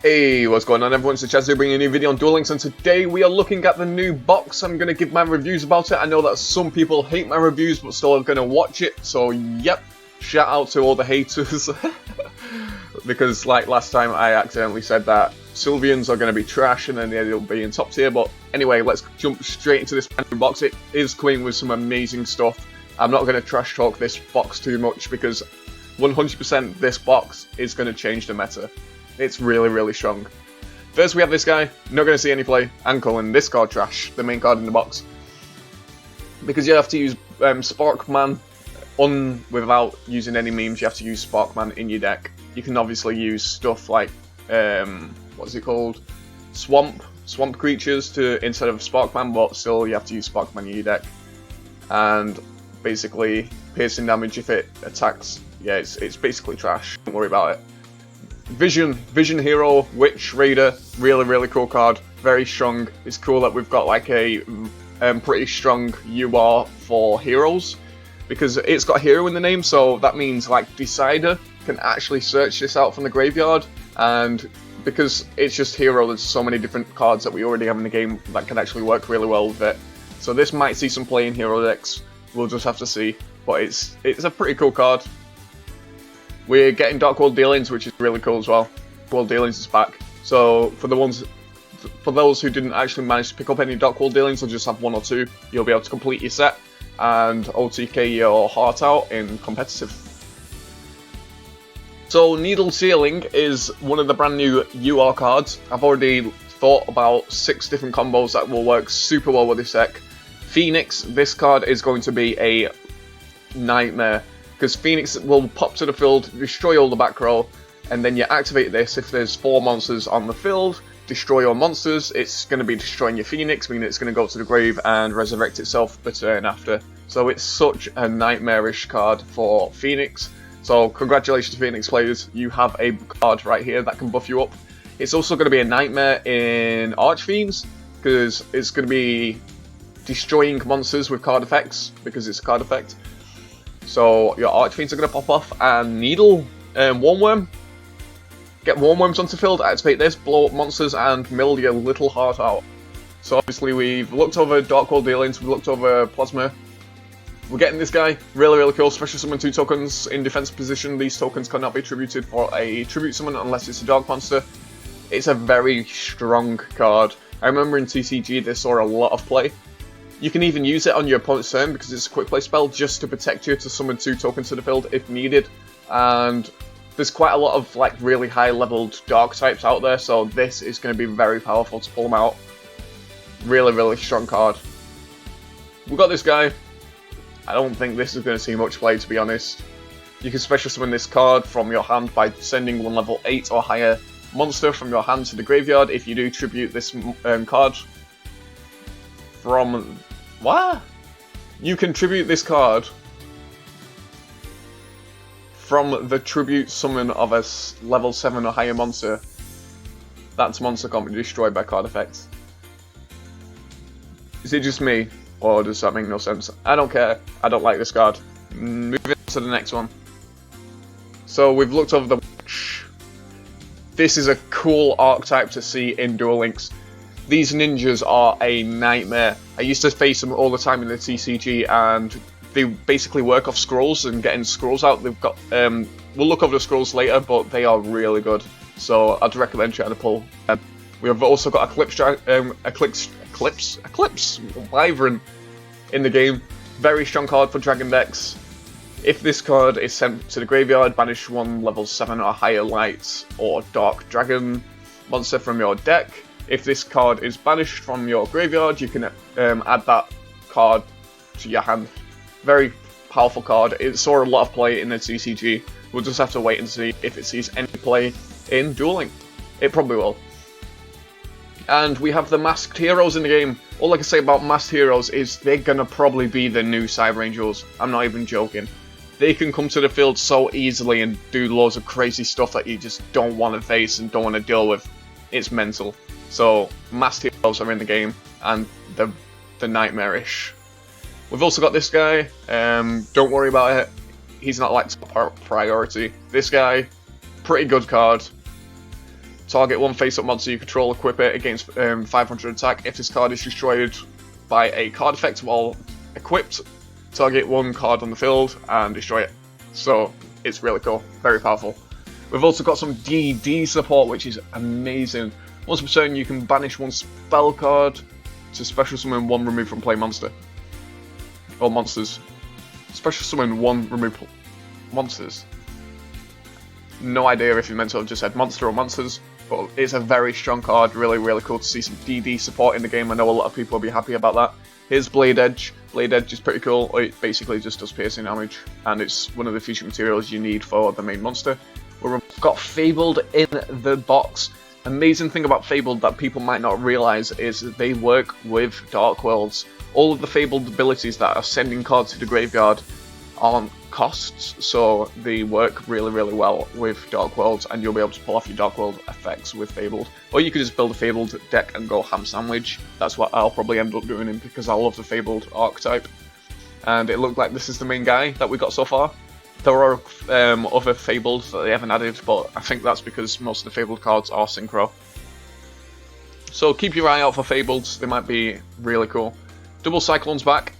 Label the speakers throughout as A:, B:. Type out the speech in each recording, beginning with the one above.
A: Hey, what's going on everyone? It's Chaz here bringing a new video on Duel Links, and today we are looking at the new box. I'm going to give my reviews about it. I know that some people hate my reviews but still are going to watch it, so yep, shout out to all the haters. Because like last time I accidentally said that Sylvians are going to be trash and then they ended up being top tier. But anyway, let's jump straight into this brand new box. It is coming with some amazing stuff. I'm not going to trash talk this box too much because 100% this box is going to change the meta. It's really, really strong. First we have this guy, not going to see any play, and calling this card trash, the main card in the box. Because you have to use Sparkman without using any memes, you have to use Sparkman in your deck. You can obviously use stuff like, what's it called? Swamp creatures instead of Sparkman, but still you have to use Sparkman in your deck. And basically, piercing damage if it attacks, yeah, it's basically trash, don't worry about it. Vision Hero, Witch Raider, really cool card, very strong. It's cool that we've got like a pretty strong UR for heroes, because it's got hero in the name, so that means like Decider can actually search this out from the graveyard, and because it's just hero, there's so many different cards that we already have in the game that can actually work really well with it. So this might see some play in hero decks, we'll just have to see, but it's a pretty cool card. We're getting Dark World Dealings, which is really cool as well. World Dealings is back. So for those who didn't actually manage to pick up any Dark World Dealings, or just have one or two, you'll be able to complete your set and OTK your heart out in competitive. So Needle Sealing is one of the brand new UR cards. I've already thought about 6 different combos that will work super well with this deck. Phoenix, this card is going to be a nightmare, because Phoenix will pop to the field, destroy all the back row, and then you activate this. If there's 4 monsters on the field, destroy your monsters. It's going to be destroying your Phoenix, meaning it's going to go to the grave and resurrect itself the turn after. So it's such a nightmarish card for Phoenix. So congratulations Phoenix players, you have a card right here that can buff you up. It's also going to be a nightmare in Archfiends, because it's going to be destroying monsters with card effects, because it's a card effect. So your Archfiends are going to pop off, and Needle, Wormworm. Get Wormworms onto field, activate this, blow up monsters, and mill your little heart out. So obviously we've looked over Dark World Dealings, we've looked over Plasma. We're getting this guy, really cool, special summon 2 tokens in defensive position. These tokens cannot be attributed for a tribute summon unless it's a dark monster. It's a very strong card. I remember in TCG this saw a lot of play. You can even use it on your opponent's turn because it's a quick play spell just to protect you to summon 2 tokens to the field if needed. And there's quite a lot of like really high leveled dark types out there, so this is going to be very powerful to pull them out. Really strong card. We've got this guy. I don't think this is going to see much play, to be honest. You can special summon this card from your hand by sending one level 8 or higher monster from your hand to the graveyard. If you do tribute this card from... what? You can tribute this card from the tribute summon of a level 7 or higher monster. That monster can't be destroyed by card effects. Is it just me? Or does that make no sense? I don't care. I don't like this card. Moving on to the next one. So we've looked over the Witch. This is a cool archetype to see in Duel Links. These ninjas are a nightmare. I used to face them all the time in the TCG, and they basically work off scrolls and getting scrolls out. They've got we'll look over the scrolls later, but they are really good. So I'd recommend trying to pull. We have also got Eclipse Wyvern in the game. Very strong card for Dragon decks. If this card is sent to the graveyard, banish 1 level 7 or higher light or dark dragon monster from your deck. If this card is banished from your graveyard, you can add that card to your hand. Very powerful card. It saw a lot of play in the TCG. We'll just have to wait and see if it sees any play in Duel Links. It probably will. And we have the Masked Heroes in the game. All I can say about Masked Heroes is they're gonna probably be the new Cyber Angels. I'm not even joking. They can come to the field so easily and do loads of crazy stuff that you just don't want to face and don't want to deal with. It's mental. So Masked Heroes are in the game, and they're nightmarish. We've also got this guy. Don't worry about it. He's not like top priority. This guy, pretty good card. Target one face-up monster you control, equip it against 500 attack. If this card is destroyed by a card effect while equipped, target one card on the field and destroy it. So it's really cool, very powerful. We've also got some DD support, which is amazing. Once per turn, you can banish one spell card to special summon one removed from play monster. Or monsters. Special summon one removed monsters. No idea if you meant to have just said monster or monsters, but it's a very strong card. Really, really cool to see some DD support in the game. I know a lot of people will be happy about that. Here's Blade Edge. Blade Edge is pretty cool. It basically just does piercing damage, and it's one of the feature materials you need for the main monster. We've got Fabled in the box. Amazing thing about Fabled that people might not realise is that they work with Dark Worlds. All of the Fabled abilities that are sending cards to the graveyard aren't costs, so they work really, really well with Dark Worlds, and you'll be able to pull off your Dark World effects with Fabled. Or you could just build a Fabled deck and go ham sandwich. That's what I'll probably end up doing because I love the Fabled archetype. And it looked like this is the main guy that we got so far. There are other Fabled that they haven't added, but I think that's because most of the Fabled cards are synchro. So keep your eye out for Fableds, they might be really cool. Double Cyclone's back.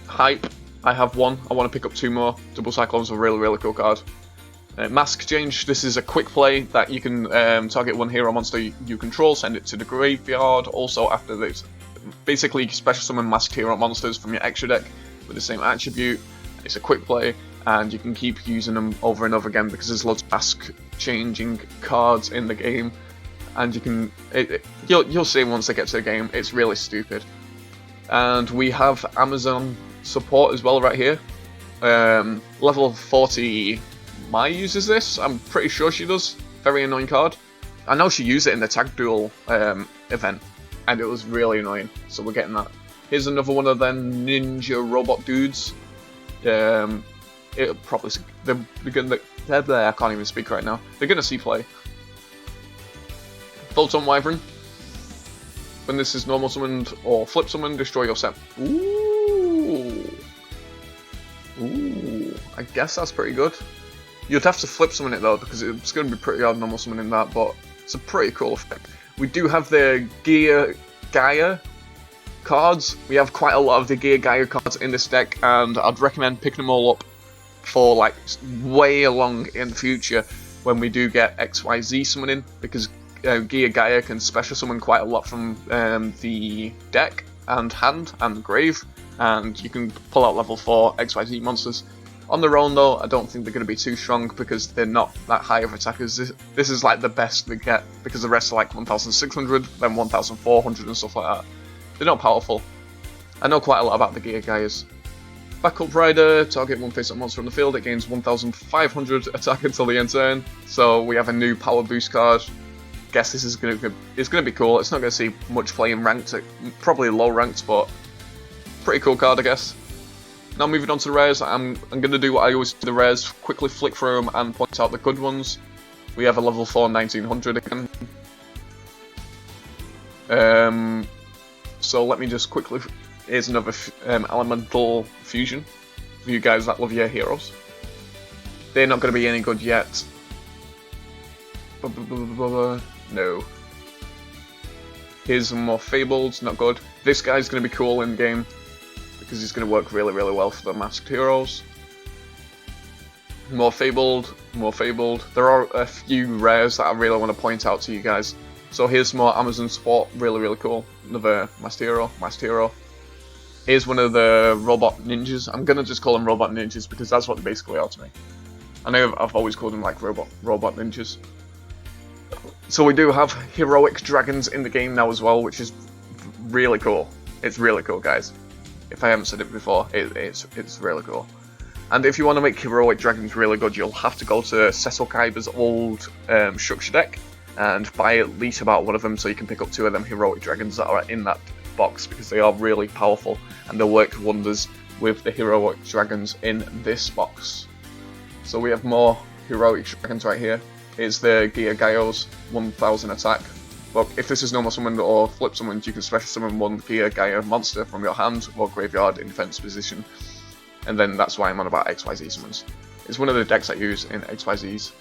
A: Hype. I have one. I want to pick up two more. Double Cyclone's a really, really cool card. Mask Change. This is a quick play that you can target one hero monster you control, send it to the graveyard. Also, after this, basically you special summon masked hero monsters from your extra deck with the same attribute. It's a quick play, and you can keep using them over and over again because there's lots of mask changing cards in the game, and you can you'll see once they get to the game. It's really stupid. And we have Amazon support as well right here. Level 40 Mai uses this. I'm pretty sure she does. Very annoying card. I know she used it in the Tag Duel event, and it was really annoying, so we're getting that. Here's another one of them ninja robot dudes. It'll probably they're gonna I can't even speak right now. They're gonna see play. Photon Wyvern. When this is normal summoned or flip summoned, destroy your set. Ooh. I guess that's pretty good. You'd have to flip summon it though, because it's going to be pretty hard normal summoning that, but it's a pretty cool effect. We do have the Geargia cards. We have quite a lot of the Geargia cards in this deck, and I'd recommend picking them all up for like way along in the future when we do get XYZ summoning, because Geargia can special summon quite a lot from the deck and hand and grave, and you can pull out level 4 XYZ monsters. On their own though, I don't think they're going to be too strong because they're not that high of attackers. This is like the best they get, because the rest are like 1600, then 1400 and stuff like that. They're not powerful. I know quite a lot about the Geargias. Backup Rider, target one face-up monster on the field, it gains 1500 attack until the end turn. So we have a new power boost card. Guess this is going to be cool. It's not going to see much play in ranked, probably low ranked, but pretty cool card, I guess. Now moving on to the rares, I'm going to do what I always do the rares, quickly flick through them and point out the good ones. We have a level 4 1900 again. So let me just quickly, here's another elemental fusion for you guys that love your heroes. They're not going to be any good yet. No. Here's some more Fabled, not good. This guy's going to be cool in game, because he's going to work really, really well for the masked heroes. More Fabled, more Fabled. There are a few rares that I really want to point out to you guys. So here's more Amazon support, really, really cool. Another masked hero. Here's one of the robot ninjas. I'm going to just call them robot ninjas because that's what they basically are to me. I know I've always called them like robot ninjas. So we do have heroic dragons in the game now as well, which is really cool. It's really cool, guys. If I haven't said it before, it's really cool. And if you want to make heroic dragons really good, you'll have to go to Cecil Kyber's old structure deck and buy at least about one of them, so you can pick up 2 of them heroic dragons that are in that box, because they are really powerful and they'll work wonders with the heroic dragons in this box. So we have more heroic dragons right here. Here's the Geargios 1000 attack. But if this is normal summoned or flip summoned, you can special summon one Geargia monster from your hand or graveyard in defense position. And then that's why I'm on about XYZ summons. It's one of the decks I use in XYZs.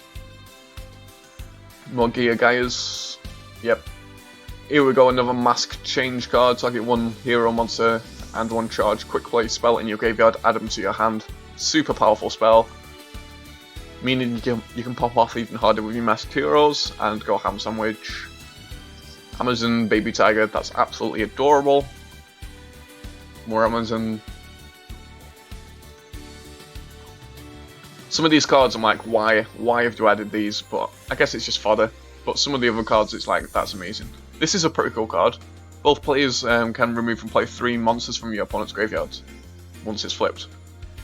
A: More Geargias. Yep. Here we go, another mask change card. Target one hero monster and one charge quick play spell in your graveyard, add them to your hand. Super powerful spell. Meaning you can pop off even harder with your masked heroes and go ham sandwich. Amazon Baby Tiger, that's absolutely adorable. More Amazon. Some of these cards I'm like, why have you added these? But I guess it's just fodder. But some of the other cards, it's like, that's amazing. This is a pretty cool card. Both players can remove from play 3 monsters from your opponent's graveyard once it's flipped.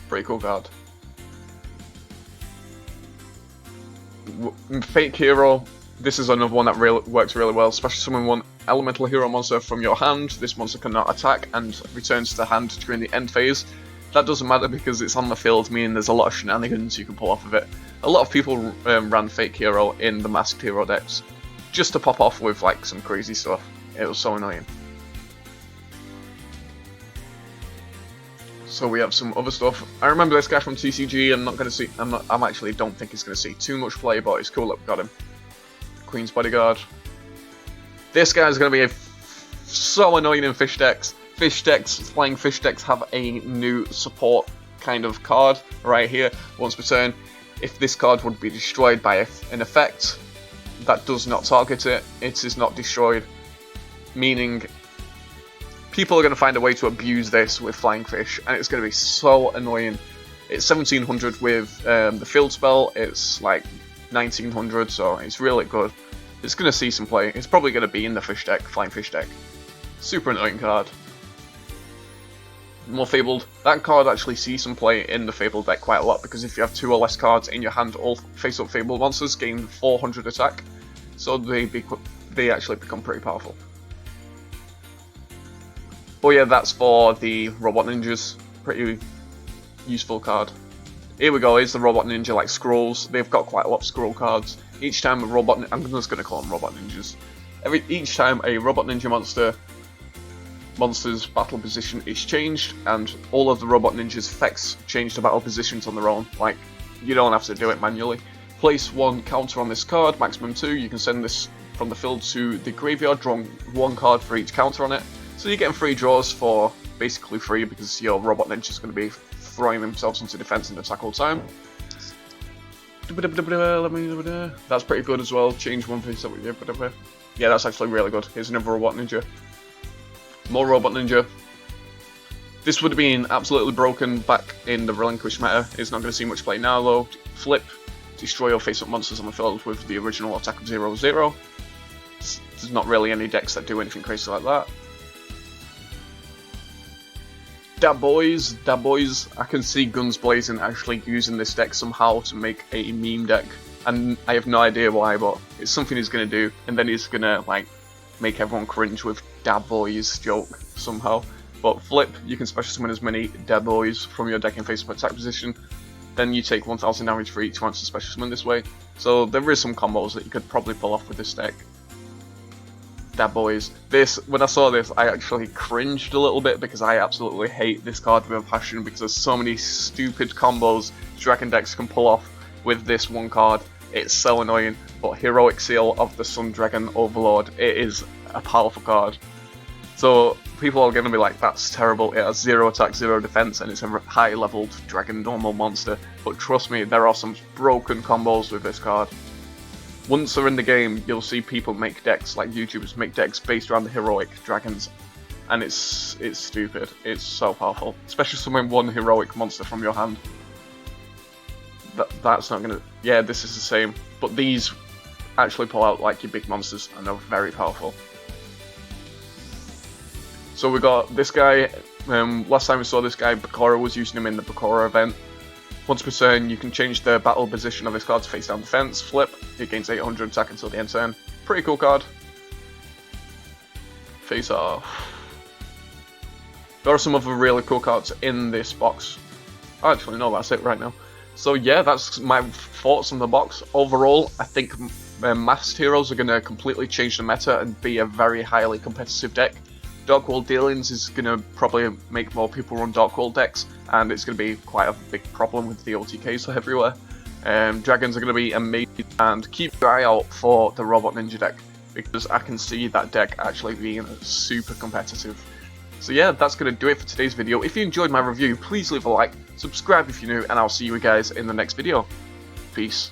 A: Pretty cool card. Fake Hero, this is another one that works really well, especially summon one elemental hero monster from your hand. This monster cannot attack and returns to the hand during the end phase. That doesn't matter because it's on the field, meaning there's a lot of shenanigans you can pull off of it. A lot of people ran Fake Hero in the Masked Hero decks just to pop off with like some crazy stuff. It was so annoying. So we have some other stuff. I remember this guy from TCG. I'm actually don't think he's gonna see too much play, but it's cool that we got him. Queen's Bodyguard. This guy's gonna be so annoying in fish decks. Flying fish decks have a new support kind of card right here. Once per turn, if this card would be destroyed by an effect that does not target it, it is not destroyed. Meaning, people are going to find a way to abuse this with flying fish, and it's going to be so annoying. It's 1700 with the field spell. It's like 1900, so it's really good. It's going to see some play. It's probably going to be in the fish deck, flying fish deck. Super annoying card. More Fabled. That card actually sees some play in the Fabled deck quite a lot, because if you have 2 or less cards in your hand, all face-up Fabled monsters gain 400 attack, so they actually become pretty powerful. But yeah, that's for the Robot Ninjas. Pretty useful card. Here we go, here's the Robot Ninja like scrolls. They've got quite a lot of scroll cards. Each time a Robot... I'm just going to call them Robot Ninjas. Each time a Robot Ninja monster's battle position is changed, and all of the Robot Ninja's effects change the battle positions on their own. Like, you don't have to do it manually. Place 1 counter on this card, maximum 2. You can send this from the field to the graveyard, drawing 1 card for each counter on it. So you're getting 3 draws for basically free, because your Robot Ninja's going to be throwing themselves into defense and attack all the time. That's pretty good as well. Change 1 face. Yeah, that's actually really good. Here's another Robot Ninja. More Robot Ninja. This would have been absolutely broken back in the Relinquish meta. It's not going to see much play now though. Flip. Destroy your face-up monsters on the field with the original attack of 0/0. There's not really any decks that do anything crazy like that. Dab Boys. I can see Guns Blazing actually using this deck somehow to make a meme deck. And I have no idea why, but it's something he's going to do. And then he's going to like make everyone cringe with Dab Boys joke somehow. But flip, you can special summon as many Dab Boys from your deck in face-up attack position. Then you take 1000 damage for each monster special summon this way. So there is some combos that you could probably pull off with this deck. Dab Boys. When I saw this, I actually cringed a little bit, because I absolutely hate this card with a passion, because there's so many stupid combos Dragon decks can pull off with this one card. It's so annoying. But Heroic Seal of the Sun Dragon Overlord, it is a powerful card. So people are going to be like, that's terrible, it has 0 attack, 0 defense, and it's a high leveled dragon normal monster. But trust me, there are some broken combos with this card. Once they're in the game, you'll see people make decks, like YouTubers make decks based around the heroic dragons. And it's stupid. It's so powerful. Especially summoning 1 heroic monster from your hand. That's not gonna... Yeah, this is the same. But these actually pull out like your big monsters, and they're very powerful. So we got this guy. Last time we saw this guy, Bakura was using him in the Bakura event. Once per turn, you can change the battle position of this card to face down defense. Flip, it gains 800 attack until the end turn. Pretty cool card. Face off. There are some other really cool cards in this box. Actually, no, that's it right now. So yeah, that's my thoughts on the box. Overall, I think Masked Heroes are going to completely change the meta and be a very highly competitive deck. Dark World Dealings is going to probably make more people run Dark World decks, and it's going to be quite a big problem with the OTKs everywhere. Dragons are going to be amazing, and keep your eye out for the Robot Ninja deck, because I can see that deck actually being super competitive. So yeah, that's going to do it for today's video. If you enjoyed my review, please leave a like, subscribe if you're new, and I'll see you guys in the next video. Peace.